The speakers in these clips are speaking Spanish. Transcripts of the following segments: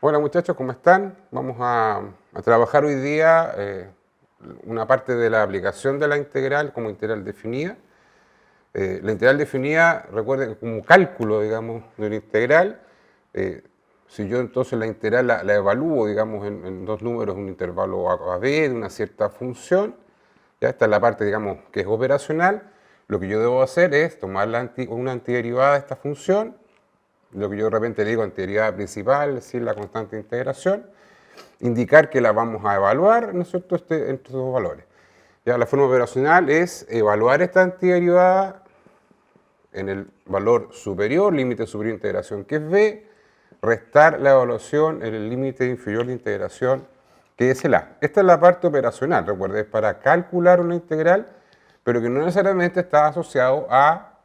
Hola muchachos, ¿cómo están? Vamos a trabajar hoy día una parte de la aplicación de la integral como integral definida. La integral definida, recuerden, como cálculo, digamos, de una integral. eh, si yo entonces la integral la evalúo, digamos, en dos números, un intervalo a b de una cierta función, ya esta es la parte, digamos, que es operacional. Lo que yo debo hacer es tomar una antiderivada de esta función, lo que yo de repente le digo antiderivada principal, es decir, la constante de integración, indicar que la vamos a evaluar, ¿no es cierto?, entre estos dos valores. Ya, la forma operacional es evaluar esta antiderivada en el valor superior, límite superior de integración, que es b, restar la evaluación en el límite inferior de integración, que es el a. Esta es la parte operacional, recuerden, es para calcular una integral, pero que no necesariamente está asociado a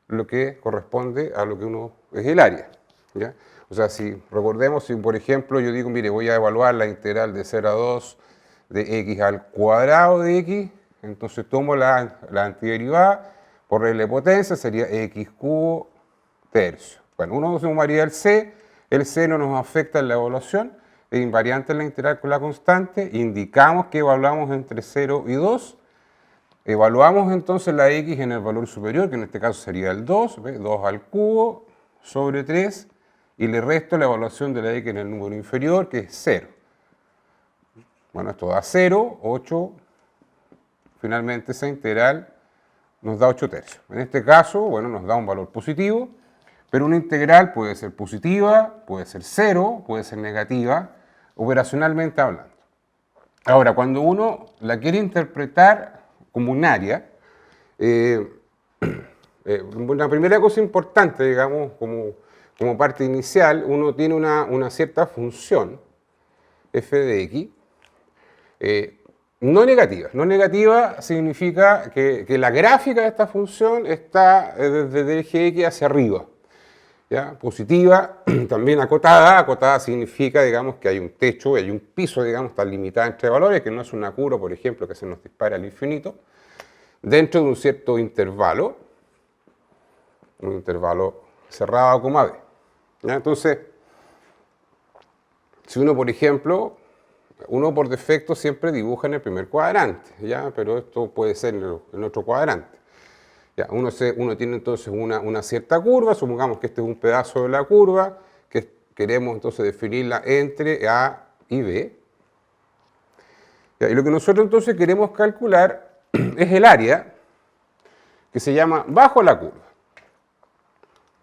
lo que corresponde a lo que uno es el área. ¿Ya? O sea, si recordemos, si por ejemplo yo digo, mire, voy a evaluar la integral de 0 a 2 de x al cuadrado de x, entonces tomo la antiderivada por regla de potencia, sería x cubo tercio. Bueno, uno sumaría el c no nos afecta en la evaluación, es invariante en la integral con la constante, indicamos que evaluamos entre 0 y 2, evaluamos entonces la x en el valor superior, que en este caso sería el 2, ¿ve? 2 al cubo sobre 3, y le resto la evaluación de la x en el número inferior, que es 0. Bueno, esto da 0, 8, finalmente esa integral nos da 8 tercios. En este caso, bueno, nos da un valor positivo, pero una integral puede ser positiva, puede ser 0, puede ser negativa, operacionalmente hablando. Ahora, cuando uno la quiere interpretar como un área, una primera cosa importante, digamos, como parte inicial, uno tiene una cierta función, f de x, no negativa. No negativa significa que la gráfica de esta función está desde el eje x hacia arriba. ¿Ya? Positiva, también acotada. Acotada significa, digamos, que hay un techo, hay un piso, digamos, está limitada entre valores, que no es una curva, por ejemplo, que se nos dispara al infinito, dentro de un cierto intervalo, un intervalo cerrado como b. ¿Ya? Entonces, si uno, por ejemplo, uno por defecto siempre dibuja en el primer cuadrante, ¿ya? Pero esto puede ser en otro cuadrante. Ya, uno tiene entonces una cierta curva, supongamos que este es un pedazo de la curva, que queremos entonces definirla entre A y B. Ya, y lo que nosotros entonces queremos calcular es el área que se llama bajo la curva.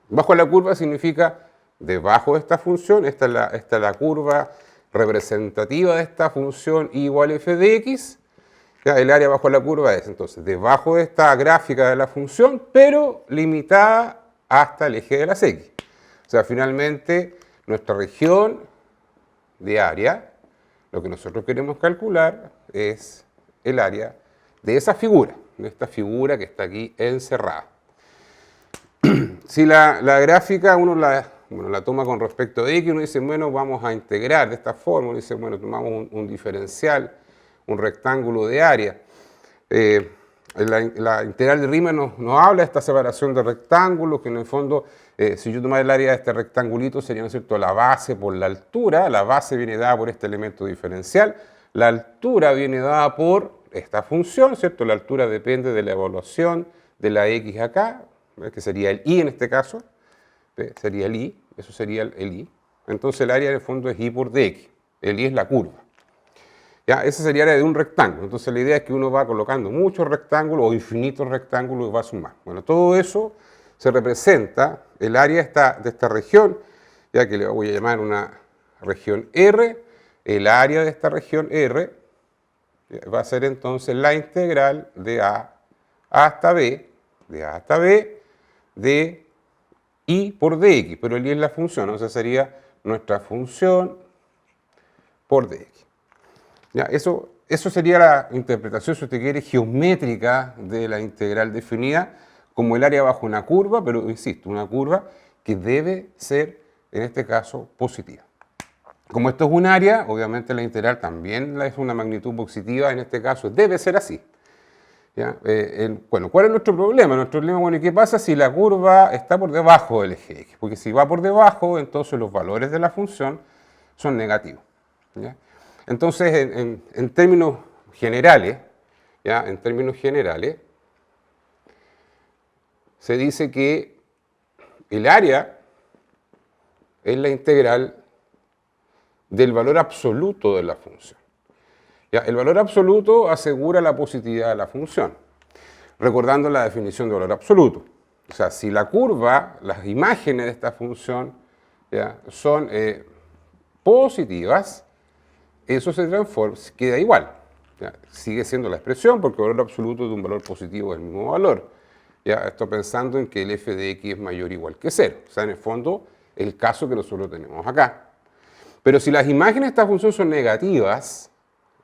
Bajo la curva significa debajo de esta función, esta es la curva representativa de esta función y igual a f de x. Ya, el área bajo la curva es entonces debajo de esta gráfica de la función, pero limitada hasta el eje de las x. O sea, finalmente nuestra región de área, lo que nosotros queremos calcular es el área de esa figura, de esta figura que está aquí encerrada. Si la gráfica uno la toma con respecto a x, uno dice, bueno, vamos a integrar de esta forma, uno dice, bueno, tomamos un diferencial, un rectángulo de área. La integral de Riemann nos habla de esta separación de rectángulos, que en el fondo, si yo tomara el área de este rectangulito, sería, ¿no es cierto?, la base por la altura. La base viene dada por este elemento diferencial. La altura viene dada por esta función, ¿cierto? La altura depende de la evaluación de la x acá, que sería el y en este caso. Sería el y, eso sería el y. Entonces el área en el fondo es y por dx. El y es la curva. ¿Ya? Ese sería el área de un rectángulo. Entonces la idea es que uno va colocando muchos rectángulos o infinitos rectángulos y va a sumar. Bueno, todo eso se representa, el área de esta región, ya que le voy a llamar una región R, el área de esta región R va a ser entonces la integral de A hasta B, de y por dx, pero el y es la función, o sea, sería nuestra función por dx. Ya, eso sería la interpretación, si usted quiere, geométrica de la integral definida como el área bajo una curva, pero insisto, una curva que debe ser, en este caso, positiva. Como esto es un área, obviamente la integral también es una magnitud positiva, en este caso debe ser así. ¿Ya? Bueno, ¿cuál es nuestro problema? Nuestro problema, bueno, ¿y qué pasa si la curva está por debajo del eje x? Porque si va por debajo, entonces los valores de la función son negativos. ¿Ya? Entonces, en términos generales, ¿ya? En términos generales, se dice que el área es la integral del valor absoluto de la función. ¿Ya? El valor absoluto asegura la positividad de la función, recordando la definición de valor absoluto. O sea, si la curva, las imágenes de esta función, ¿ya? Son positivas, eso se transforma, queda igual. ¿Ya? Sigue siendo la expresión porque el valor absoluto de un valor positivo es el mismo valor. ¿Ya? Estoy pensando en que el f de x es mayor o igual que 0. O sea, en el fondo, el caso que nosotros tenemos acá. Pero si las imágenes de esta función son negativas,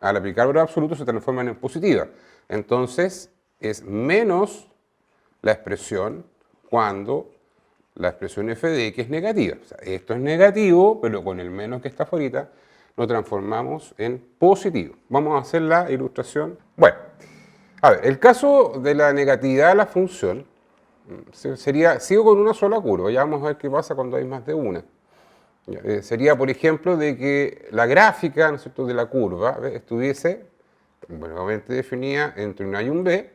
al aplicar valor absoluto se transforman en positivas. Entonces, es menos la expresión cuando la expresión f de x es negativa. O sea, esto es negativo, pero con el menos que está afuera, lo transformamos en positivo. Vamos a hacer la ilustración. Bueno, a ver, el caso de la negatividad de la función sería, sigo con una sola curva, ya vamos a ver qué pasa cuando hay más de una. Sería, por ejemplo, de que la gráfica, ¿no es cierto?, de la curva estuviese, nuevamente definida entre un A y un B.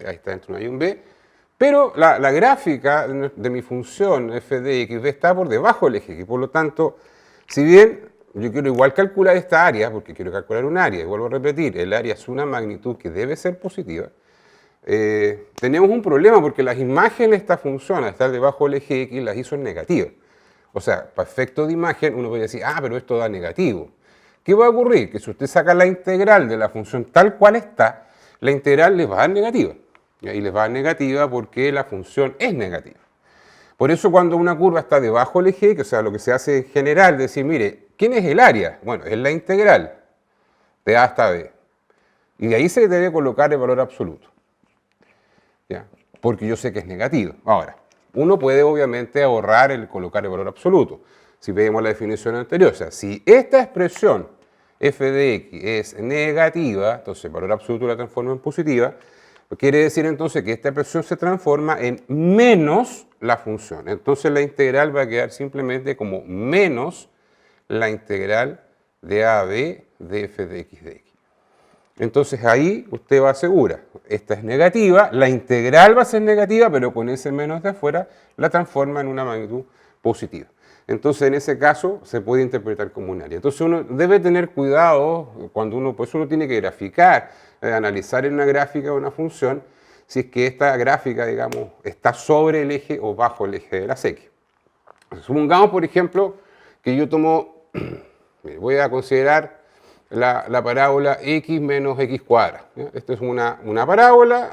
Ahí está, entre un A y un B. Pero la gráfica de mi función f de x está por debajo del eje x. Por lo tanto, si bien yo quiero igual calcular esta área, porque quiero calcular un área, y vuelvo a repetir, el área es una magnitud que debe ser positiva, tenemos un problema porque las imágenes de esta función, al estar debajo del eje x, las hizo en negativa. O sea, para efecto de imagen, uno puede decir, ah, pero esto da negativo. ¿Qué va a ocurrir? Que si usted saca la integral de la función tal cual está, la integral les va a dar negativa. Y les va a dar negativa porque la función es negativa. Por eso cuando una curva está debajo del eje x, o sea, lo que se hace en general es decir, mire, ¿quién es el área? Bueno, es la integral de A hasta B. Y de ahí se debe colocar el valor absoluto. ¿Ya? Porque yo sé que es negativo. Ahora, uno puede obviamente ahorrar el colocar el valor absoluto. Si vemos la definición anterior, o sea, si esta expresión f de x es negativa, entonces el valor absoluto la transforma en positiva, quiere decir entonces que esta expresión se transforma en menos la función. Entonces la integral va a quedar simplemente como menos la integral de a a b de f de x de x. Entonces ahí usted va segura, esta es negativa, la integral va a ser negativa, pero con ese menos de afuera la transforma en una magnitud positiva. Entonces en ese caso se puede interpretar como un área. Entonces uno debe tener cuidado cuando uno, pues uno tiene que graficar, analizar en una gráfica una función, si es que esta gráfica, digamos, está sobre el eje o bajo el eje de las x. Supongamos, por ejemplo, que yo tomo, voy a considerar la parábola x menos x cuadrada. Esta es una parábola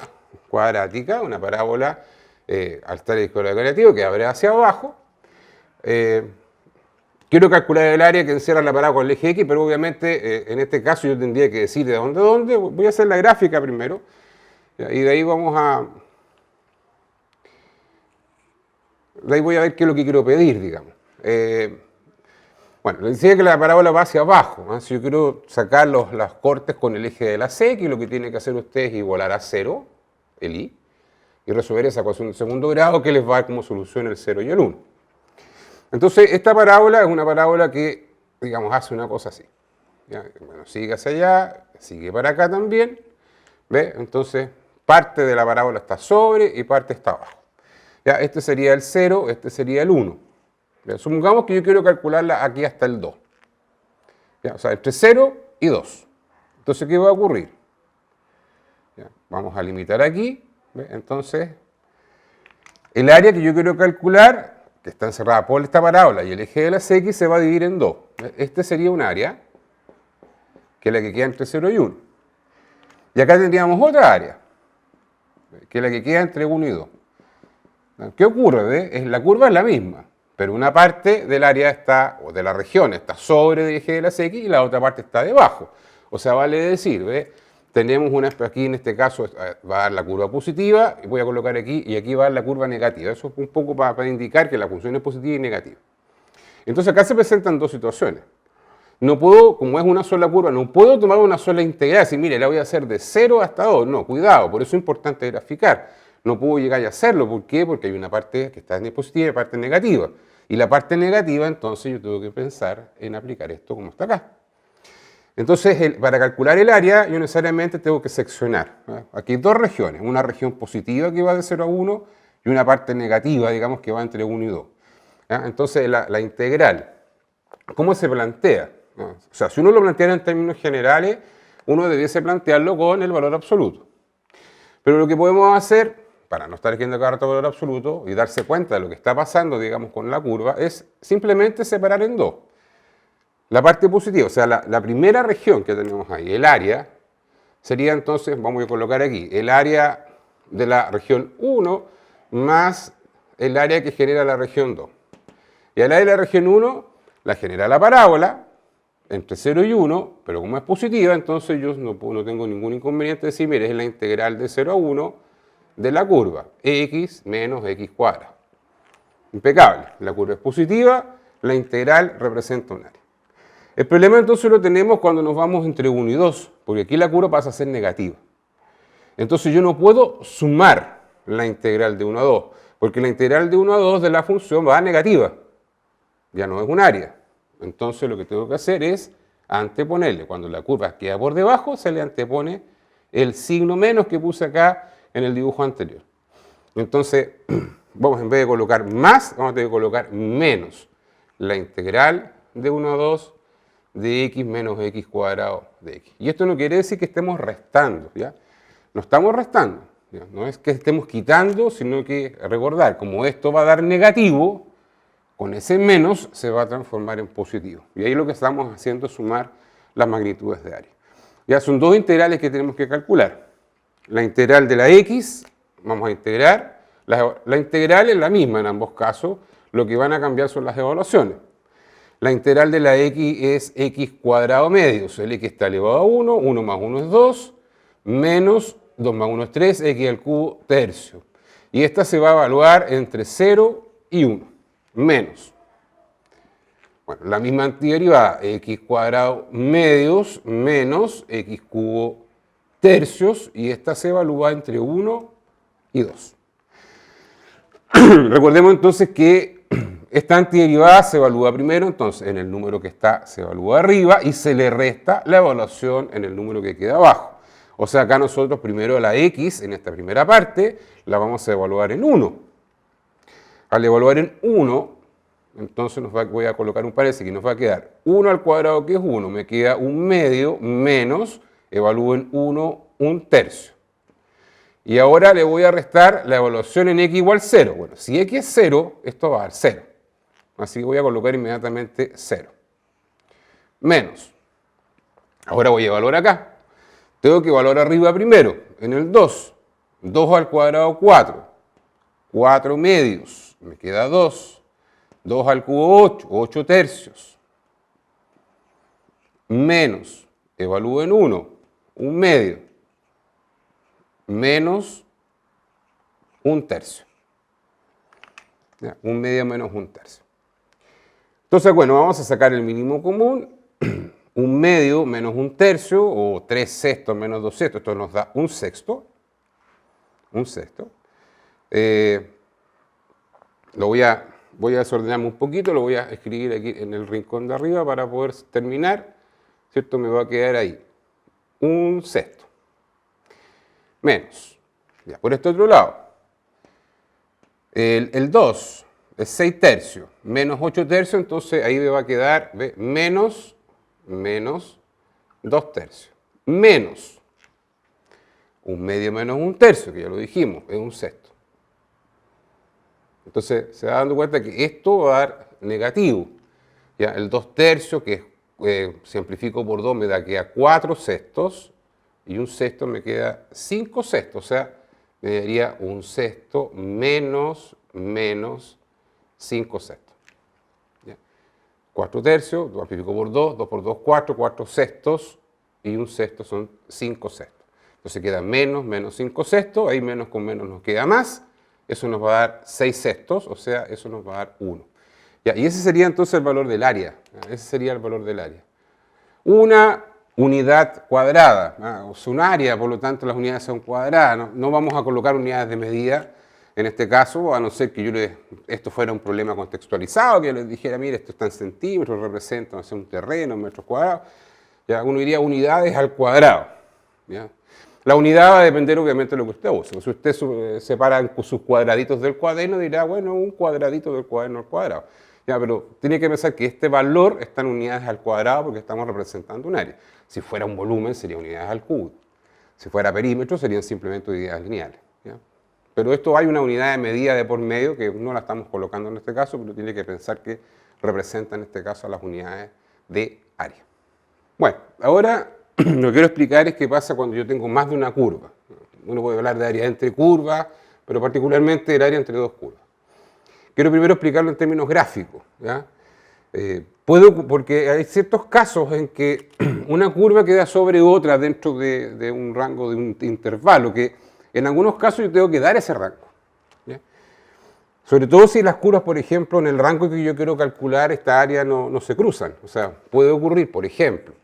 cuadrática, una parábola al estar el cuadrado negativo que abre hacia abajo. Quiero calcular el área que encierra la parábola con el eje x, pero obviamente en este caso yo tendría que decir de dónde a dónde. Voy a hacer la gráfica primero y de ahí vamos a... De ahí voy a ver qué es lo que quiero pedir, digamos. Bueno, les decía que la parábola va hacia abajo. ¿Eh? Si yo quiero sacar los cortes con el eje de las x, lo que tiene que hacer usted es igualar a 0, el y resolver esa ecuación de segundo grado que les va a dar como solución el 0 y el 1. Entonces, esta parábola es una parábola que, digamos, hace una cosa así. ¿Ya? Bueno, sigue hacia allá, sigue para acá también. ¿Ve? Entonces, parte de la parábola está sobre y parte está abajo. ¿Ya? Este sería el 0, este sería el 1. ¿Ya? Supongamos que yo quiero calcularla aquí hasta el 2. ¿Ya? O sea, entre 0 y 2. Entonces, ¿qué va a ocurrir? ¿Ya? Vamos a limitar aquí. ¿Ve? Entonces, el área que yo quiero calcular, que está encerrada por esta parábola y el eje de las x, se va a dividir en 2. Este sería un área, que es la que queda entre 0 y 1. Y acá tendríamos otra área, que es la que queda entre 1 y 2. ¿Qué ocurre? La curva es la misma, pero una parte del área está, o de la región, está sobre el eje de las x y la otra parte está debajo. O sea, vale decir, ¿ve? Tenemos aquí en este caso va a dar la curva positiva, y voy a colocar aquí, y aquí va a dar la curva negativa. Eso es un poco para indicar que la función es positiva y negativa. Entonces acá se presentan dos situaciones. No puedo, como es una sola curva, no puedo tomar una sola integral, decir, mire, la voy a hacer de 0 hasta 2. No, cuidado, por eso es importante graficar. No puedo llegar a hacerlo, ¿por qué? Porque hay una parte que está en positiva y parte negativa. Y la parte negativa, entonces yo tengo que pensar en aplicar esto como está acá. Entonces, para calcular el área, yo necesariamente tengo que seccionar. Aquí hay dos regiones, una región positiva que va de 0 a 1 y una parte negativa, digamos, que va entre 1 y 2. ¿Ya? Entonces, la integral, ¿cómo se plantea? O sea, si uno lo planteara en términos generales, uno debiese plantearlo con el valor absoluto. Pero lo que podemos hacer, para no estar escribiendo cada rato valor absoluto y darse cuenta de lo que está pasando, digamos, con la curva, es simplemente separar en dos. La parte positiva, o sea, la primera región que tenemos ahí, el área, sería entonces, vamos a colocar aquí, el área de la región 1 más el área que genera la región 2. Y el área de la región 1 la genera la parábola, entre 0 y 1, pero como es positiva, entonces yo no tengo ningún inconveniente de decir, mire, es la integral de 0 a 1 de la curva, x menos x cuadrado. Impecable, la curva es positiva, la integral representa un área. El problema entonces lo tenemos cuando nos vamos entre 1 y 2, porque aquí la curva pasa a ser negativa. Entonces yo no puedo sumar la integral de 1 a 2, porque la integral de 1 a 2 de la función va a negativa, ya no es un área. Entonces lo que tengo que hacer es anteponerle, cuando la curva queda por debajo, se le antepone el signo menos que puse acá en el dibujo anterior. Entonces, vamos en vez de colocar más, vamos a tener que colocar menos la integral de 1 a 2 de x menos x cuadrado de x. Y esto no quiere decir que estemos restando, ¿ya? No estamos restando, ¿ya? No es que estemos quitando, sino que recordar, como esto va a dar negativo, con ese menos se va a transformar en positivo. Y ahí lo que estamos haciendo es sumar las magnitudes de área. Ya son dos integrales que tenemos que calcular. La integral de la x, vamos a integrar. La integral es la misma en ambos casos, lo que van a cambiar son las evaluaciones. La integral de la x es x cuadrado medios, el x está elevado a 1, 1 más 1 es 2, menos 2 más 1 es 3, x al cubo tercio. Y esta se va a evaluar entre 0 y 1, menos. Bueno, la misma antiderivada, x cuadrado medios menos x cubo tercios, y esta se evalúa entre 1 y 2. Recordemos entonces que esta antiderivada se evalúa primero, entonces en el número que está se evalúa arriba y se le resta la evaluación en el número que queda abajo. O sea, acá nosotros primero la x, en esta primera parte, la vamos a evaluar en 1. Al evaluar en 1, entonces voy a colocar un paréntesis que nos va a quedar 1 al cuadrado, que es 1, me queda un medio menos, evalúo en 1, un tercio. Y ahora le voy a restar la evaluación en x igual 0. Bueno, si x es 0, esto va a dar 0. Así que voy a colocar inmediatamente 0. Menos. Ahora voy a evaluar acá. Tengo que evaluar arriba primero, en el 2. 2 al cuadrado, 4. 4 medios, me queda 2. 2 al cubo, 8. 8 tercios. Menos, evalúo en 1. Un medio. Menos un tercio. ¿Ya? Un medio menos un tercio. Entonces, bueno, vamos a sacar el mínimo común. Un medio menos un tercio, o 3 sextos menos 2 sextos, esto nos da un sexto. Un sexto. Voy a desordenarme un poquito, lo voy a escribir aquí en el rincón de arriba para poder terminar. ¿Cierto? Me va a quedar ahí. Un sexto. Menos. Ya, por este otro lado. El 2 es 6 tercios, menos 8 tercios, entonces ahí me va a quedar menos 2 tercios. Menos un medio menos un tercio, que ya lo dijimos, es un sexto. Entonces se va dando cuenta que esto va a dar negativo. Ya, el 2 tercios, que simplifico por 2, me da que a 4 sextos, y un sexto me queda 5 sextos, o sea, me daría un sexto menos 5 sextos. ¿Ya? 4 tercios, lo amplifico por 2, 2 por 2, 4, 4 sextos, y un sexto son 5 sextos. Entonces queda menos 5 sextos, ahí menos con menos nos queda más, eso nos va a dar 6 sextos, o sea, eso nos va a dar 1. ¿Ya? Y ese sería entonces el valor del área, ¿ya? Ese sería el valor del área. Una unidad cuadrada, es un área, por lo tanto las unidades son cuadradas, no vamos a colocar unidades de medida En este caso, a no ser que esto fuera un problema contextualizado, que yo les dijera, mire, esto está en centímetros, representa, no sé, un terreno, en metros cuadrados, ya uno diría unidades al cuadrado. ¿Ya? La unidad va a depender obviamente de lo que usted use. Si usted separa sus cuadraditos del cuaderno, dirá, bueno, un cuadradito del cuaderno al cuadrado. Ya, pero tiene que pensar que este valor está en unidades al cuadrado porque estamos representando un área. Si fuera un volumen, sería unidades al cubo. Si fuera perímetro, serían simplemente unidades lineales. ¿Ya? Pero esto hay una unidad de medida de por medio que no la estamos colocando en este caso, pero tiene que pensar que representa en este caso a las unidades de área. Bueno, ahora lo que quiero explicar es qué pasa cuando yo tengo más de una curva. Uno puede hablar de área entre curvas, pero particularmente del área entre dos curvas. Quiero primero explicarlo en términos gráficos. ¿Ya? Porque hay ciertos casos en que una curva queda sobre otra dentro de un rango, de un intervalo, que en algunos casos yo tengo que dar ese rango. ¿Ya? Sobre todo si las curvas, por ejemplo, en el rango que yo quiero calcular, esta área no se cruzan. O sea, puede ocurrir, por ejemplo,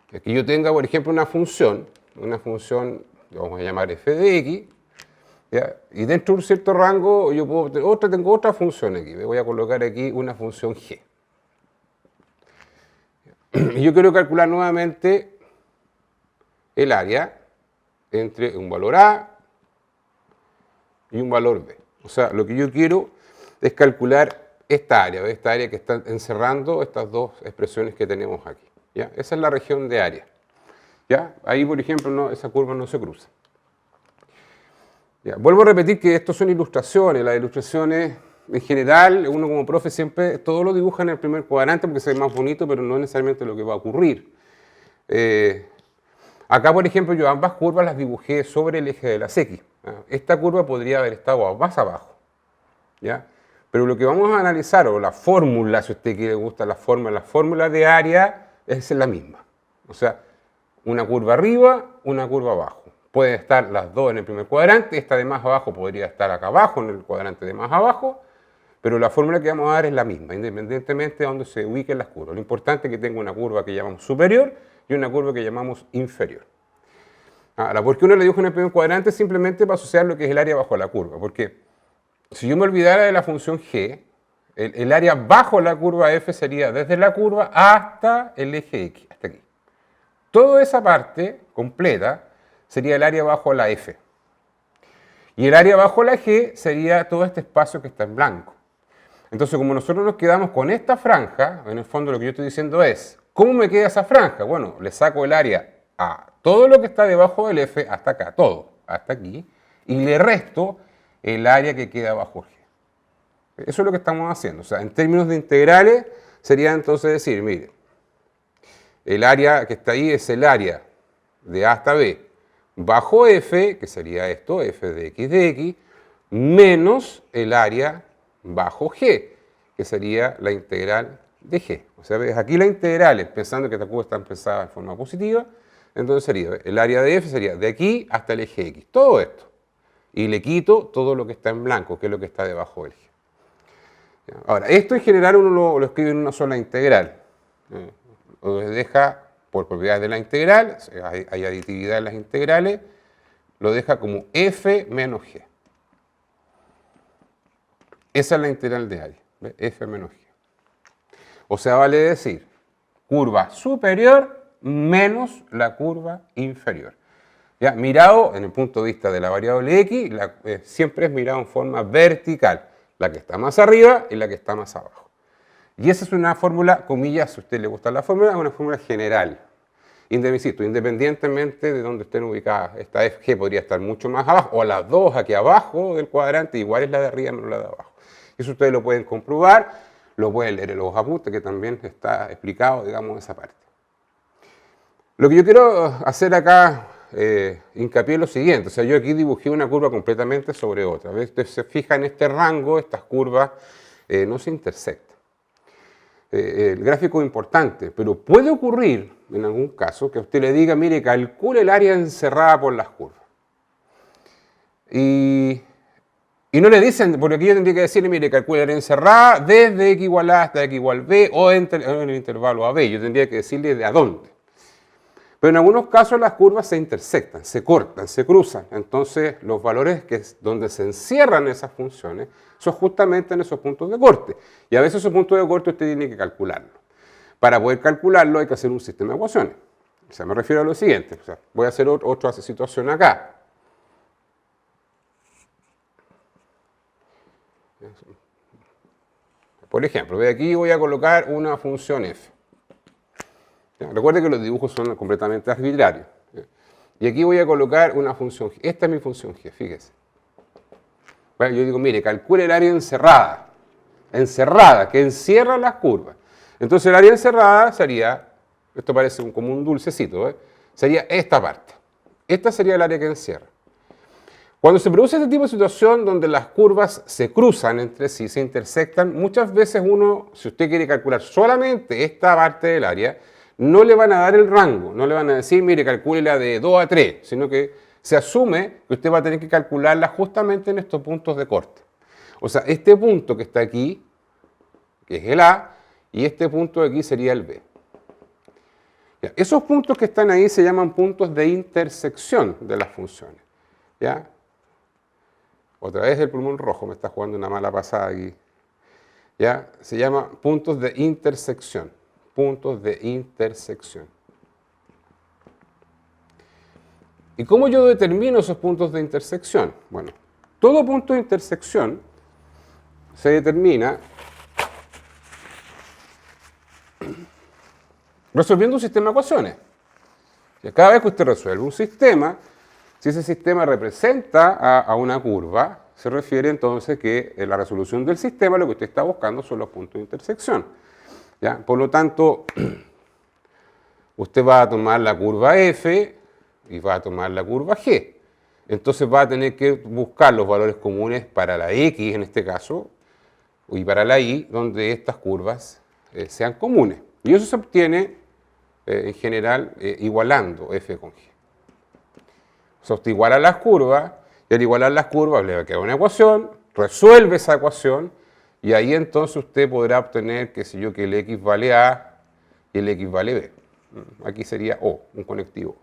que yo tenga, por ejemplo, una función, vamos a llamar f de x, ¿ya? Y dentro de un cierto rango yo tengo otra función aquí, me voy a colocar aquí una función g. Y yo quiero calcular nuevamente el área entre un valor a y un valor b. O sea, lo que yo quiero es calcular esta área que está encerrando estas dos expresiones que tenemos aquí. ¿Ya? Esa es la región de área. ¿Ya? Ahí, por ejemplo, esa curva no se cruza. ¿Ya? Vuelvo a repetir que estos son ilustraciones. Las ilustraciones, en general, uno como profe siempre todo lo dibuja en el primer cuadrante porque se ve más bonito, pero no necesariamente lo que va a ocurrir. Acá, por ejemplo, yo ambas curvas las dibujé sobre el eje de las X. ¿Ya? Esta curva podría haber estado más abajo. ¿Ya? Pero lo que vamos a analizar, o la fórmula, si a usted le gusta la fórmula de área es la misma. O sea, una curva arriba, una curva abajo. Pueden estar las dos en el primer cuadrante, esta de más abajo podría estar acá abajo, en el cuadrante de más abajo, pero la fórmula que vamos a dar es la misma, independientemente de donde se ubiquen las curvas. Lo importante es que tenga una curva que llamamos superior y una curva que llamamos inferior. Ahora, ¿por qué uno le dibuja en el primer cuadrante? Simplemente para asociar lo que es el área bajo la curva, porque si yo me olvidara de la función g, el área bajo la curva f sería desde la curva hasta el eje x, hasta aquí. Toda esa parte completa sería el área bajo la f. Y el área bajo la g sería todo este espacio que está en blanco. Entonces, como nosotros nos quedamos con esta franja, en el fondo lo que yo estoy diciendo es, ¿cómo me queda esa franja? Bueno, le saco el área a todo lo que está debajo del f, hasta acá, todo, hasta aquí, y le resto el área que queda bajo g. Eso es lo que estamos haciendo. O sea, en términos de integrales, sería entonces decir, mire, el área que está ahí es el área de a hasta b bajo f, que sería esto, f de x, menos el área bajo g, que sería la integral de g. O sea, ves aquí la integral, pensando que esta curva está pensada en forma positiva, entonces sería, el área de f sería de aquí hasta el eje x, todo esto. Y le quito todo lo que está en blanco, que es lo que está debajo del g. Ahora, esto en general uno lo escribe en una sola integral. Lo deja por propiedades de la integral, hay aditividad en las integrales, lo deja como f menos g. Esa es la integral de área, ¿ve? F menos g. O sea, vale decir, curva superior menos la curva inferior. ¿Ya? Mirado en el punto de vista de la variable x, siempre es mirado en forma vertical, la que está más arriba y la que está más abajo. Y esa es una fórmula, comillas, si a usted le gusta la fórmula, es una fórmula general. Independientemente de donde estén ubicadas, esta FG podría estar mucho más abajo, o las dos aquí abajo del cuadrante, igual es la de arriba menos la de abajo. Eso ustedes lo pueden comprobar, lo pueden leer en los apuntes, que también está explicado, digamos, esa parte. Lo que yo quiero hacer acá, hincapié en lo siguiente, o sea, yo aquí dibujé una curva completamente sobre otra. Usted se fija en este rango, estas curvas no se intersectan. El gráfico es importante, pero puede ocurrir en algún caso que usted le diga, mire, calcule el área encerrada por las curvas. Y no le dicen, porque aquí yo tendría que decirle, mire, calcule el área encerrada desde x igual a hasta x igual b o en el intervalo a b. Yo tendría que decirle de a dónde. Pero en algunos casos las curvas se intersectan, se cortan, se cruzan. Entonces los valores donde se encierran esas funciones son justamente en esos puntos de corte. Y a veces esos puntos de corte usted tiene que calcularlo. Para poder calcularlo hay que hacer un sistema de ecuaciones. O sea, me refiero a lo siguiente. O sea, voy a hacer otra situación acá. Por ejemplo, de aquí voy a colocar una función f. Recuerde que los dibujos son completamente arbitrarios. Y aquí voy a colocar una función g. Esta es mi función g, fíjese. Bueno, yo digo, mire, calcule el área encerrada. Encerrada, que encierra las curvas. Entonces el área encerrada sería, esto parece como un dulcecito, sería esta parte. Esta sería el área que encierra. Cuando se produce este tipo de situación donde las curvas se cruzan entre sí, se intersectan, muchas veces uno, si usted quiere calcular solamente esta parte del área, no le van a dar el rango, no le van a decir, mire, calcúlela de 2 a 3, sino que se asume que usted va a tener que calcularla justamente en estos puntos de corte. O sea, este punto que está aquí, que es el A, y este punto de aquí sería el B. Ya, esos puntos que están ahí se llaman puntos de intersección de las funciones. ¿Ya? Otra vez el pulmón rojo me está jugando una mala pasada aquí. ¿Ya? Se llama puntos de intersección. Puntos de intersección. ¿Y cómo yo determino esos puntos de intersección? Bueno, todo punto de intersección se determina resolviendo un sistema de ecuaciones. Y cada vez que usted resuelve un sistema, si ese sistema representa a una curva, se refiere entonces que en la resolución del sistema lo que usted está buscando son los puntos de intersección. ¿Ya? Por lo tanto, usted va a tomar la curva f y va a tomar la curva g. Entonces va a tener que buscar los valores comunes para la x en este caso y para la y, donde estas curvas sean comunes. Y eso se obtiene en general igualando f con g. O sea, usted iguala las curvas y al igualar las curvas le va a quedar una ecuación, resuelve esa ecuación y ahí entonces usted podrá obtener, qué sé yo, que el x vale a y el x vale b. Aquí sería O, un conectivo.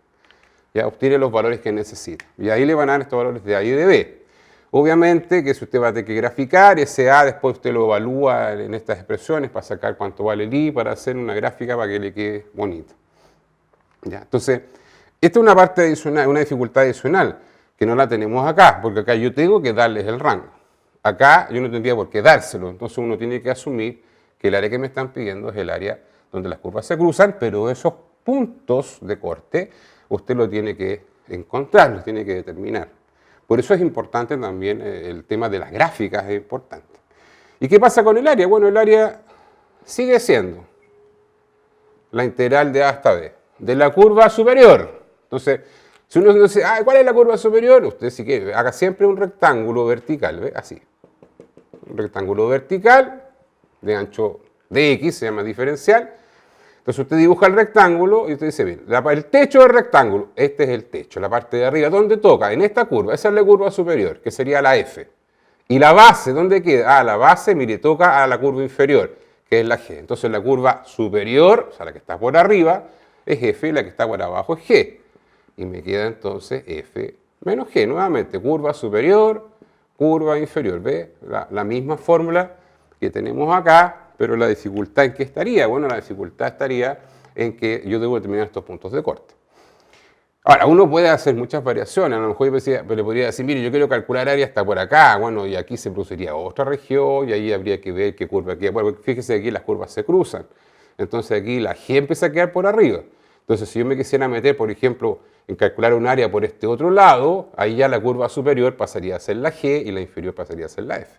Ya obtiene los valores que necesita. Y ahí le van a dar estos valores de A y de B. Obviamente que si usted va a tener que graficar ese A, después usted lo evalúa en estas expresiones para sacar cuánto vale el I, para hacer una gráfica para que le quede bonito. ¿Ya? Entonces, esta es una parte adicional, una dificultad adicional, que no la tenemos acá, porque acá yo tengo que darles el rango. Acá yo no tendría por qué dárselo, entonces uno tiene que asumir que el área que me están pidiendo es el área donde las curvas se cruzan, pero esos puntos de corte usted lo tiene que encontrar, los tiene que determinar. Por eso es importante también el tema de las gráficas, es importante. ¿Y qué pasa con el área? Bueno, el área sigue siendo la integral de A hasta B, de la curva superior. Entonces, si uno dice, ¿cuál es la curva superior? Usted si quiere, haga siempre un rectángulo vertical, ¿ve? Así. Un rectángulo vertical de ancho de X, se llama diferencial. Entonces usted dibuja el rectángulo y usted dice, bien, el techo del rectángulo, este es el techo, la parte de arriba, ¿dónde toca? En esta curva, esa es la curva superior, que sería la F. ¿Y la base, dónde queda? La base, mire, toca a la curva inferior, que es la G. Entonces la curva superior, o sea, la que está por arriba, es F y la que está por abajo es G. Y me queda entonces F menos G. Nuevamente, curva superior, curva inferior. ¿Ve? La misma fórmula que tenemos acá, pero la dificultad en qué estaría. Bueno, la dificultad estaría en que yo debo determinar estos puntos de corte. Ahora, uno puede hacer muchas variaciones. A lo mejor yo le podría decir, mire, yo quiero calcular área hasta por acá. Bueno, y aquí se produciría otra región y ahí habría que ver qué curva queda. Bueno, fíjese que aquí las curvas se cruzan. Entonces aquí la G empieza a quedar por arriba. Entonces, si yo me quisiera meter, por ejemplo, en calcular un área por este otro lado, ahí ya la curva superior pasaría a ser la G y la inferior pasaría a ser la F.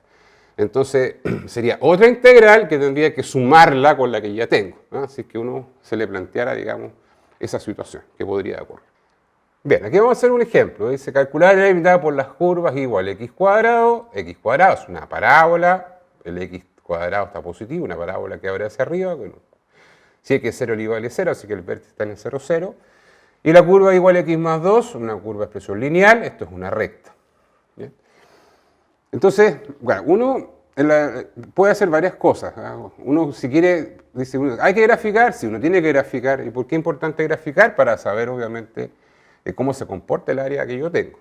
Entonces, sería otra integral que tendría que sumarla con la que ya tengo, ¿no? Así que uno se le planteara, digamos, esa situación que podría ocurrir. Bien, aquí vamos a hacer un ejemplo. Dice, calcular la limitada por las curvas igual a x cuadrado. X cuadrado es una parábola. El x cuadrado está positivo, una parábola que abre hacia arriba. Bueno, si x es 0, el y vale 0, así que el vértice está en el 0, 0. Y la curva igual a x más 2, una curva de expresión lineal. Esto es una recta. ¿Bien? Entonces, bueno, uno puede hacer varias cosas. Uno, si quiere, dice, hay que graficar, sí, uno tiene que graficar. ¿Y por qué es importante graficar? Para saber, obviamente, cómo se comporta el área que yo tengo.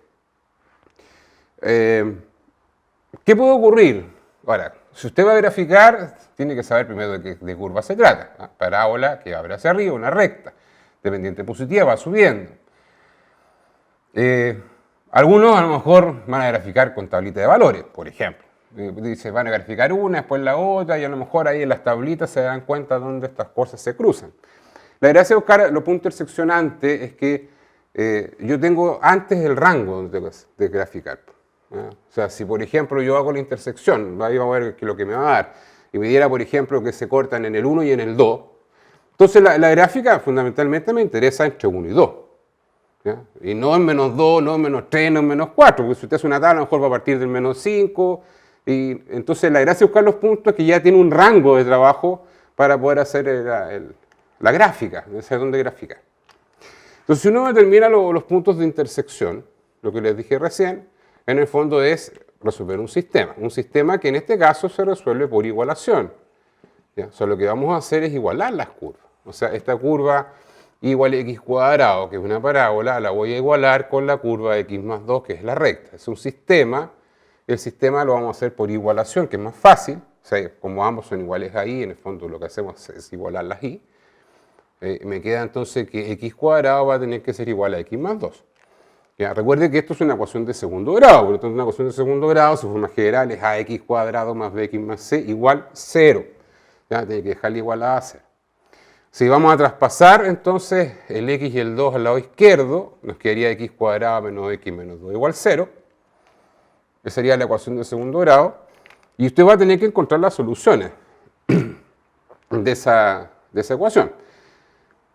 ¿Qué puede ocurrir? Ahora, si usted va a graficar, tiene que saber primero de qué curva se trata. Parábola que abre hacia arriba, una recta. De pendiente positiva va subiendo. Algunos a lo mejor van a graficar con tablita de valores, por ejemplo. Dice, van a graficar una, después la otra, y a lo mejor ahí en las tablitas se dan cuenta dónde estas cosas se cruzan. La gracia de buscar los puntos interseccionantes es que yo tengo antes el rango de graficar. O sea, si por ejemplo yo hago la intersección, ahí vamos a ver qué es lo que me va a dar, y me diera por ejemplo que se cortan en el 1 y en el 2, entonces la gráfica fundamentalmente me interesa entre 1 y 2. ¿Ya? Y no en menos 2, no en menos 3, no en menos 4, porque si usted hace una tabla a lo mejor va a partir del menos 5, y entonces la gracia de buscar los puntos es que ya tiene un rango de trabajo para poder hacer la gráfica, de saber dónde graficar. Entonces si uno determina los puntos de intersección, lo que les dije recién, en el fondo es resolver un sistema que en este caso se resuelve por igualación. ¿Ya? O sea, lo que vamos a hacer es igualar las curvas. O sea, esta curva igual a x cuadrado, que es una parábola, la voy a igualar con la curva x más 2, que es la recta. Es un sistema, el sistema lo vamos a hacer por igualación, que es más fácil. O sea, como ambos son iguales a y, en el fondo lo que hacemos es igualar las y. Me queda entonces que x cuadrado va a tener que ser igual a x más 2. Ya, recuerde que esto es una ecuación de segundo grado, por lo tanto una ecuación de segundo grado, su forma general es ax cuadrado más bx más c igual 0. Ya, tiene que dejarle igual a 0. Si vamos a traspasar entonces el x y el 2 al lado izquierdo, nos quedaría x cuadrado menos x menos 2 igual 0. Esa sería la ecuación de segundo grado. Y usted va a tener que encontrar las soluciones de esa ecuación.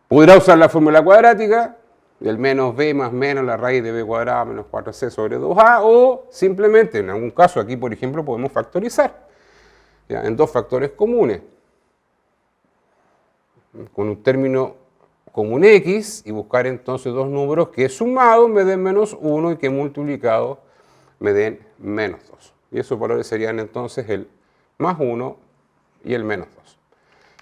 Podrá usar la fórmula cuadrática, el menos b más menos la raíz de b cuadrado menos 4c sobre 2a, o simplemente, en algún caso aquí por ejemplo, podemos factorizar, ¿ya? En dos factores comunes, con un término común x, y buscar entonces dos números que sumados me den menos 1 y que multiplicados me den menos 2. Y esos valores serían entonces el más 1 y el menos 2.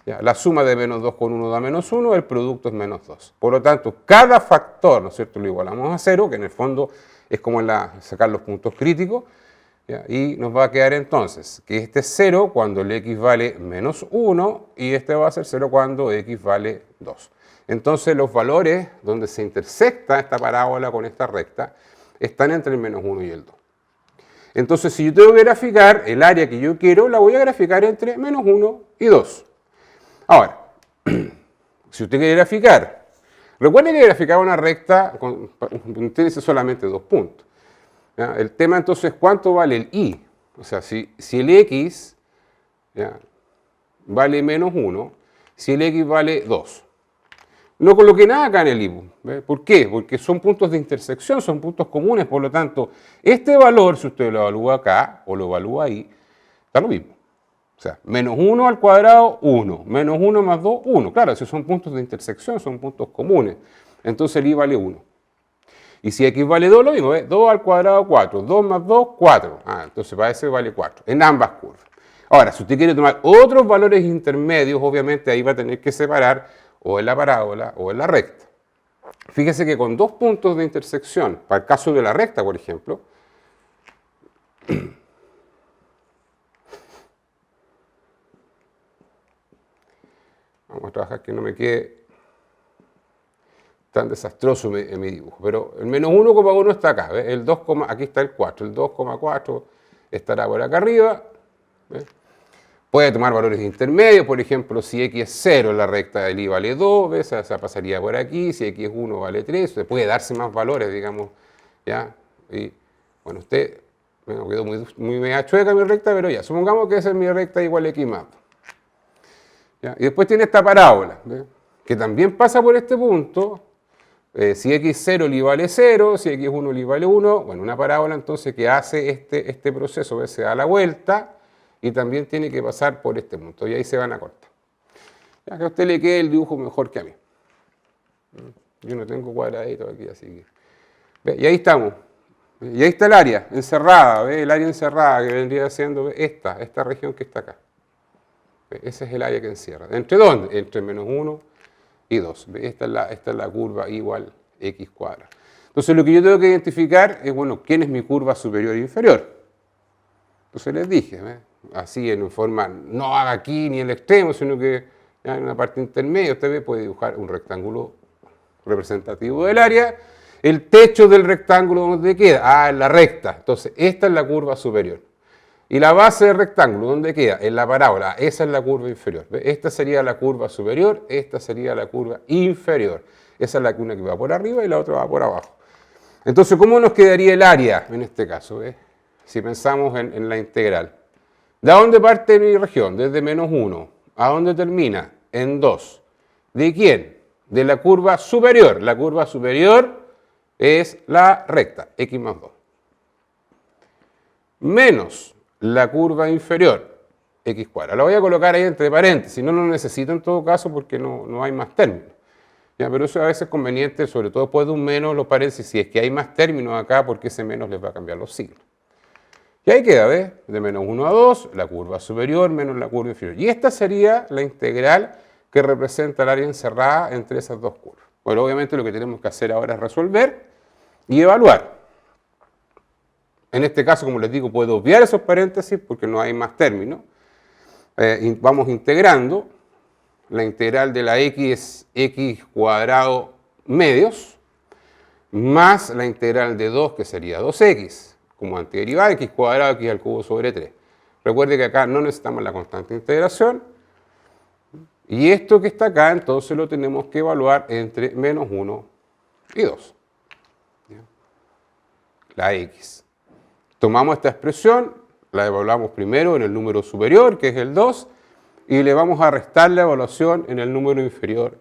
Ya, la suma de menos 2 con 1 da menos 1, el producto es menos 2. Por lo tanto, cada factor, ¿no es cierto?, lo igualamos a 0, que en el fondo es como sacar los puntos críticos, ¿ya? Y nos va a quedar entonces que este es 0 cuando el x vale menos 1 y este va a ser 0 cuando x vale 2. Entonces los valores donde se intersecta esta parábola con esta recta están entre el menos 1 y el 2. Entonces si yo tengo que graficar el área que yo quiero, la voy a graficar entre menos 1 y 2. Ahora, si usted quiere graficar, recuerde que graficar una recta tiene solamente 2 puntos. ¿Ya? El tema entonces es cuánto vale el y. O sea, si el x, ¿ya?, vale menos 1, si el x vale 2. No coloqué nada acá en el y. ¿Ve? ¿Por qué? Porque son puntos de intersección, son puntos comunes, por lo tanto, este valor, si usted lo evalúa acá o lo evalúa ahí, está lo mismo. O sea, menos 1 al cuadrado, 1. Menos 1 más 2, 1. Claro, esos son puntos de intersección, son puntos comunes. Entonces el y vale 1. Y si x vale 2, lo mismo, ¿eh? 2 al cuadrado, 4. 2 más 2, 4. Entonces para ese vale 4, en ambas curvas. Ahora, si usted quiere tomar otros valores intermedios, obviamente ahí va a tener que separar o en la parábola o en la recta. Fíjese que con dos puntos de intersección, para el caso de la recta, por ejemplo, vamos a trabajar que no me quede tan desastroso en mi dibujo. Pero el menos 1,1 está acá, ¿ves? El 2, aquí está el 4. El 2,4 estará por acá arriba. ¿Ves? Puede tomar valores intermedios, por ejemplo, si x es 0, la recta del y vale 2, ¿ves? Esa pasaría por aquí. Si x es 1, vale 3. Se puede darse más valores, digamos, ¿ya? Y, bueno, usted, me quedó muy media chueca mi recta, pero ya, supongamos que esa es mi recta igual a x más 2. ¿Ya? Y después tiene esta parábola, ¿ves?, que también pasa por este punto. Si x es 0, el y vale 0, si x es 1, el y vale 1. Bueno, una parábola entonces que hace este proceso, ¿ves?, se da la vuelta y también tiene que pasar por este punto. Y ahí se van a cortar. Ya que a usted le quede el dibujo mejor que a mí. Yo no tengo cuadradito aquí, así que... ¿Ve? Y ahí estamos. Y ahí está el área encerrada, ¿ve? El área encerrada que vendría siendo esta región que está acá. ¿Ve? Ese es el área que encierra. ¿Entre dónde? Entre menos 1 y 2. ¿Ve? Esta es la curva igual x cuadrado. Entonces lo que yo tengo que identificar es, bueno, ¿quién es mi curva superior e inferior? Entonces les dije, ¿ve? Así en forma, no haga aquí ni el extremo, sino que ya en una parte intermedia usted puede dibujar un rectángulo representativo del área. El techo del rectángulo, ¿dónde queda? Ah, en la recta. Entonces, esta es la curva superior. Y la base del rectángulo, ¿dónde queda? En la parábola. Esa es la curva inferior. ¿Ve? Esta sería la curva superior, esta sería la curva inferior. Esa es una que va por arriba y la otra va por abajo. Entonces, ¿cómo nos quedaría el área en este caso? ¿Ve? Si pensamos en la integral. ¿De dónde parte mi región? Desde menos 1. ¿A dónde termina? En 2. ¿De quién? De la curva superior. La curva superior es la recta, x más 2. Menos la curva inferior, x cuadrado. La voy a colocar ahí entre paréntesis. No lo necesito en todo caso porque no hay más términos. ¿Ya? Pero eso a veces es conveniente, sobre todo después de un menos, los paréntesis, si es que hay más términos acá, porque ese menos les va a cambiar los signos. Y ahí queda, ¿ves? De menos 1 a 2, la curva superior menos la curva inferior. Y esta sería la integral que representa el área encerrada entre esas dos curvas. Bueno, obviamente lo que tenemos que hacer ahora es resolver y evaluar. En este caso, como les digo, puedo obviar esos paréntesis porque no hay más términos. Vamos integrando. La integral de la x es x cuadrado medios, más la integral de 2, que sería 2x. Como antiderivada, x cuadrado, x al cubo sobre 3. Recuerde que acá no necesitamos la constante de integración. Y esto que está acá, entonces lo tenemos que evaluar entre menos 1 y 2. La x. Tomamos esta expresión, la evaluamos primero en el número superior, que es el 2, y le vamos a restar la evaluación en el número inferior,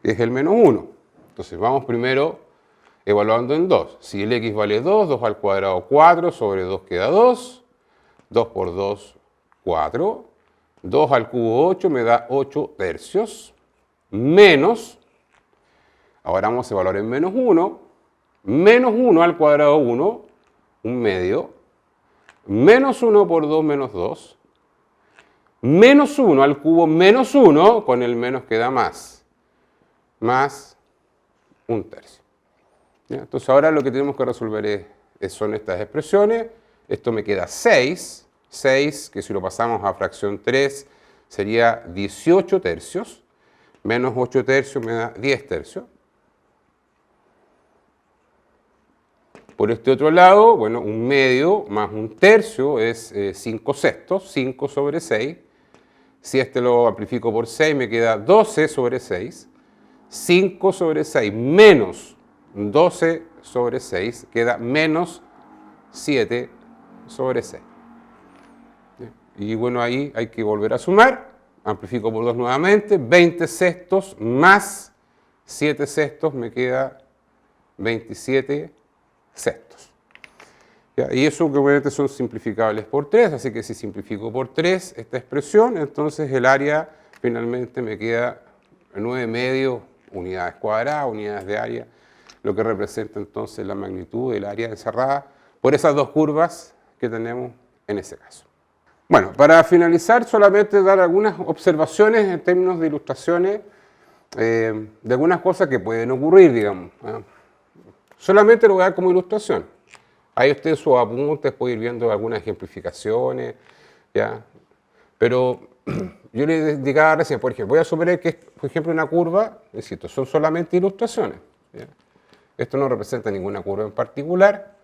que es el menos 1. Entonces vamos primero evaluando en 2. Si el x vale 2, 2 al cuadrado 4, sobre 2 queda 2. 2 por 2, 4. 2 al cubo 8 me da 8 tercios. Menos, ahora vamos a evaluar en menos 1. Menos 1 al cuadrado 1, un medio. Menos 1 por 2, menos 2. Menos 1 al cubo menos 1, con el menos queda más. Más un tercio. ¿Ya? Entonces ahora lo que tenemos que resolver son estas expresiones. Esto me queda 6. 6, que si lo pasamos a fracción 3, sería 18 tercios. Menos 8 tercios me da 10 tercios. Por este otro lado, bueno, un medio más un tercio es 5 sextos, 5 sobre 6. Si este lo amplifico por 6, me queda 12 sobre 6. 5 sobre 6 menos 12 sobre 6 queda menos 7 sobre 6. Y bueno, ahí hay que volver a sumar. Amplifico por 2 nuevamente. 20 sextos más 7 sextos me queda 27 sextos. ¿Ya? Y eso que obviamente son simplificables por 3, así que si simplifico por 3 esta expresión, entonces el área finalmente me queda 9 medios unidades cuadradas, unidades de área, lo que representa entonces la magnitud del área encerrada por esas dos curvas que tenemos en ese caso. Bueno, para finalizar solamente dar algunas observaciones en términos de ilustraciones de algunas cosas que pueden ocurrir, digamos. Solamente lo voy a dar como ilustración. Ahí usted sus apuntes puede ir viendo algunas ejemplificaciones, ¿ya? Pero yo le indicaba recién, por ejemplo, voy a suponer que, por ejemplo, una curva, insisto, son solamente ilustraciones, ¿ya? Esto no representa ninguna curva en particular,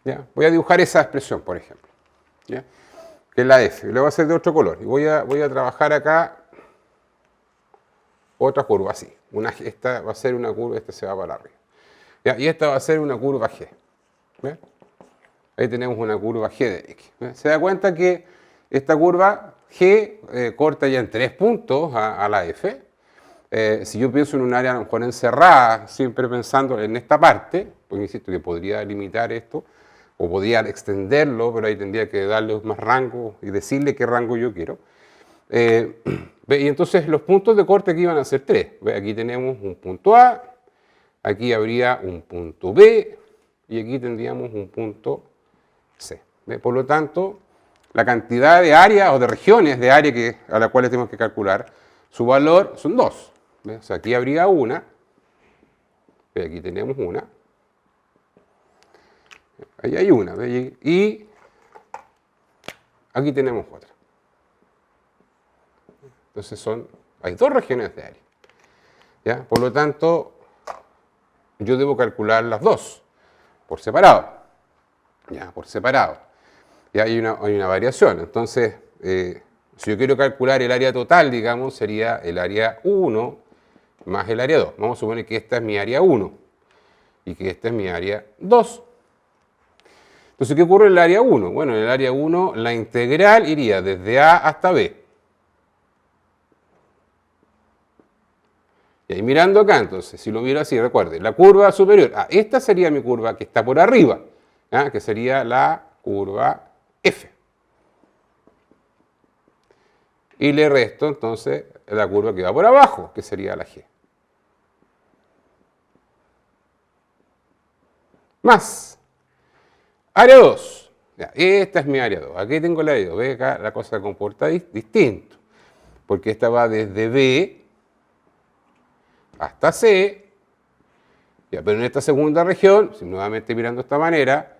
¿ya? Voy a dibujar esa expresión, por ejemplo, ¿ya? Que es la F, y lo voy a hacer de otro color, y voy a trabajar acá otra curva así. Esta va a ser una curva, esta se va para arriba, ¿ya? Y esta va a ser una curva G, ¿ya? Ahí tenemos una curva G de X. Se da cuenta que esta curva G corta ya en 3 puntos a la F. Si yo pienso en un área a lo mejor encerrada, siempre pensando en esta parte, pues insisto que podría limitar esto, o podría extenderlo, pero ahí tendría que darle más rango y decirle qué rango yo quiero. Y entonces los puntos de corte aquí van a ser 3. Aquí tenemos un punto A, aquí habría un punto B, y aquí tendríamos un punto C. ¿Ve? Por lo tanto, la cantidad de áreas o de regiones de área a las cuales tenemos que calcular, su valor son 2. ¿Ve? O sea, aquí habría una, ¿ve? Aquí tenemos una, ahí hay una, ¿ve? Y aquí tenemos otra. Entonces hay 2 regiones de área. ¿Ya? Por lo tanto, yo debo calcular las 2 por separado. Ya, por separado. Y hay una variación. Entonces, si yo quiero calcular el área total, digamos, sería el área 1 más el área 2. Vamos a suponer que esta es mi área 1 y que esta es mi área 2. Entonces, ¿qué ocurre en el área 1? Bueno, en el área 1 la integral iría desde A hasta B. Y ahí mirando acá, entonces, si lo miro así, recuerde, la curva superior, esta sería mi curva que está por arriba, ¿ya? Que sería la curva F. Y le resto, entonces, la curva que va por abajo, que sería la G. Más. Área 2. Ya, esta es mi área 2. Aquí tengo la área 2. Ve acá la cosa se comporta distinto. Porque esta va desde B hasta C, ya, pero en esta segunda región, si nuevamente mirando de esta manera,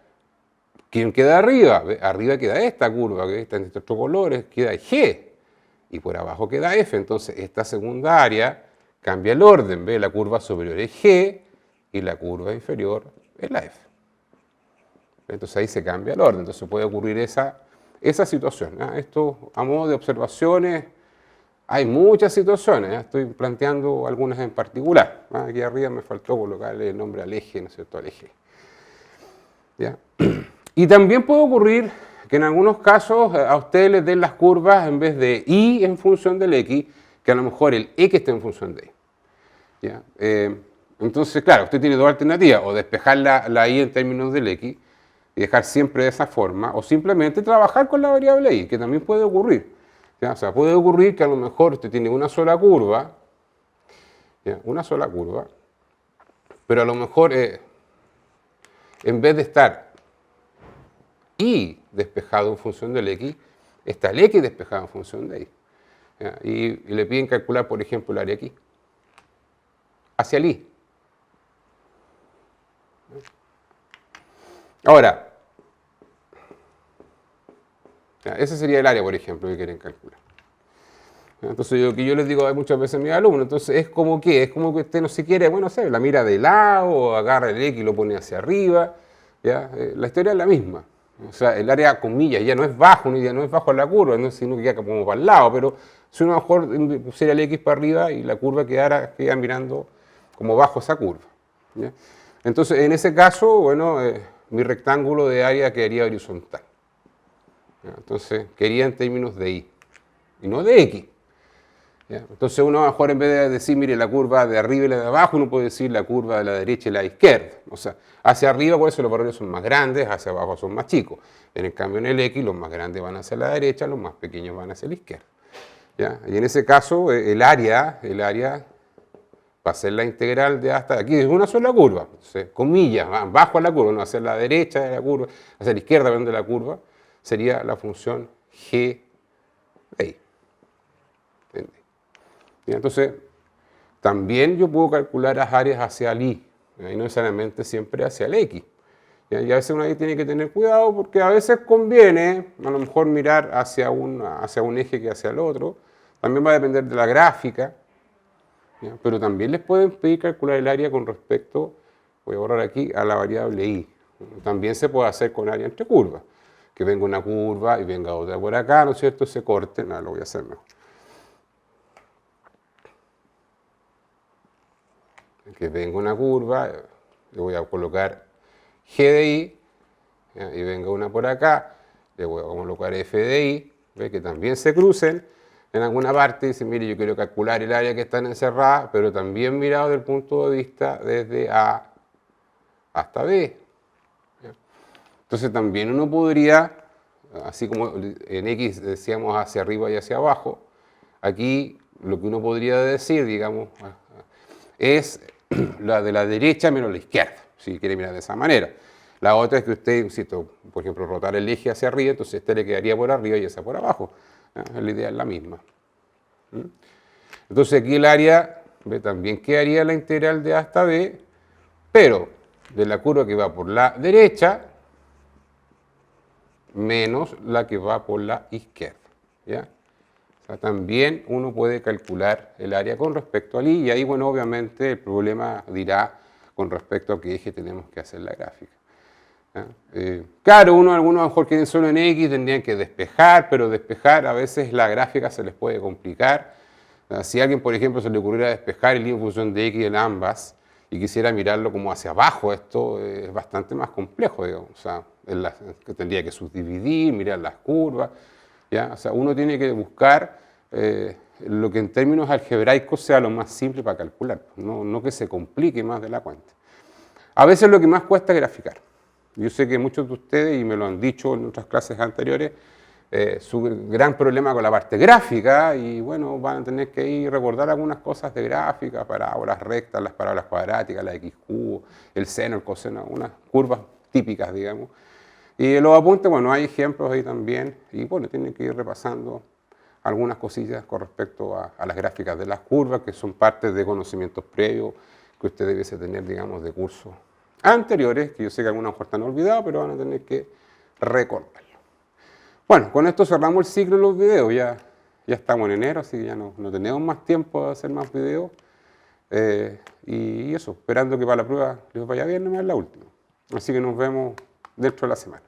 ¿quién queda arriba? Arriba queda esta curva, que está en estos colores, queda G, y por abajo queda F. Entonces esta segunda área cambia el orden, ¿ve? La curva superior es G y la curva inferior es la F. Entonces ahí se cambia el orden, entonces puede ocurrir esa situación. ¿Ya? Esto a modo de observaciones. Hay muchas situaciones, ¿eh? Estoy planteando algunas en particular. Aquí arriba me faltó colocarle el nombre al eje, ¿no es cierto? Al eje. ¿Ya? Y también puede ocurrir que en algunos casos a ustedes les den las curvas en vez de y en función del x, que a lo mejor el x está en función de y. ¿Ya? Entonces, claro, usted tiene 2 alternativas, o despejar la y en términos del x y dejar siempre de esa forma, o simplemente trabajar con la variable y, que también puede ocurrir. ¿Ya? O sea, puede ocurrir que a lo mejor usted tiene una sola curva, ¿ya? Una sola curva, pero a lo mejor en vez de estar y despejado en función del x, está el x despejado en función de y. ¿Ya? Y le piden calcular, por ejemplo, el área aquí, hacia el y. Ahora, ese sería el área, por ejemplo, que quieren calcular. Entonces, lo que yo les digo muchas veces a mis alumnos, entonces es como que usted no se quiere, bueno, sé, la mira de lado, o agarra el X y lo pone hacia arriba, ¿ya? La historia es la misma. O sea, el área, comillas, ya no es bajo, ya no es bajo la curva, ¿no? Sino que queda como para el lado, pero si uno mejor pusiera el X para arriba y la curva queda mirando como bajo esa curva. ¿Ya? Entonces, en ese caso, bueno, mi rectángulo de área quedaría horizontal. ¿Ya? Entonces, quería en términos de Y, y no de X. ¿Ya? Entonces uno a lo mejor en vez de decir, mire, la curva de arriba y la de abajo, uno puede decir la curva de la derecha y la izquierda. O sea, hacia arriba por eso los valores son más grandes, hacia abajo son más chicos. En el cambio en el X los más grandes van hacia la derecha, los más pequeños van hacia la izquierda. ¿Ya? Y en ese caso el área va a ser la integral de hasta aquí, es una sola curva. Entonces, comillas, bajo a la curva, no hacia la derecha de la curva, hacia la izquierda de la curva, sería la función G de Y. Y entonces, también yo puedo calcular las áreas hacia el Y, y no necesariamente siempre hacia el X. Y a veces uno ahí tiene que tener cuidado porque a veces conviene a lo mejor mirar hacia un eje que hacia el otro. También va a depender de la gráfica, ¿ya? Pero también les pueden pedir calcular el área con respecto, voy a borrar aquí, a la variable Y. También se puede hacer con área entre curvas, que venga una curva y venga otra por acá, ¿no es cierto? Se corte, no, lo voy a hacer mejor. Que venga una curva, le voy a colocar G de I, ¿ya? Y venga una por acá, le voy a colocar F de I, ¿ve? Que también se crucen en alguna parte y dicen, mire, yo quiero calcular el área que están encerradas, pero también mirado desde el punto de vista desde A hasta B. ¿Ya? Entonces también uno podría, así como en X decíamos hacia arriba y hacia abajo, aquí lo que uno podría decir, digamos, es la de la derecha menos la izquierda. si quiere mirar de esa manera. La otra es que usted, insisto, por ejemplo, rotar el eje hacia arriba, entonces este le quedaría por arriba y ese por abajo. La idea es la misma. Entonces aquí el área B también quedaría la integral de A hasta B, pero de la curva que va por la derecha menos la que va por la izquierda. ¿Ya? O sea, también uno puede calcular el área con respecto al I, y ahí, bueno, obviamente el problema dirá con respecto a qué eje tenemos que hacer la gráfica. Claro, algunos a lo mejor quieren solo en X, tendrían que despejar, pero despejar a veces la gráfica se les puede complicar. Si a alguien, por ejemplo, se le ocurriera despejar el I en función de X en ambas y quisiera mirarlo como hacia abajo, esto es bastante más complejo, digamos. O sea, que tendría que subdividir, mirar las curvas, ¿ya? O sea, uno tiene que buscar lo que en términos algebraicos sea lo más simple para calcular, no que se complique más de la cuenta. A veces lo que más cuesta es graficar. Yo sé que muchos de ustedes, y me lo han dicho en otras clases anteriores, su gran problema con la parte gráfica, y bueno, van a tener que ir a recordar algunas cosas de gráfica, parábolas rectas, las parábolas cuadráticas, la x cubo, el seno, el coseno, unas curvas típicas, digamos. Y en los apuntes, bueno, hay ejemplos ahí también, y bueno, tienen que ir repasando algunas cosillas con respecto a las gráficas de las curvas, que son parte de conocimientos previos que usted debiese tener, digamos, de cursos anteriores, que yo sé que algunos están olvidados, pero van a tener que recordarlo. Bueno, con esto cerramos el ciclo de los videos, ya estamos en enero, así que ya no tenemos más tiempo de hacer más videos. Y eso, esperando que para la prueba les vaya bien, no me es la última. Así que nos vemos dentro de la semana.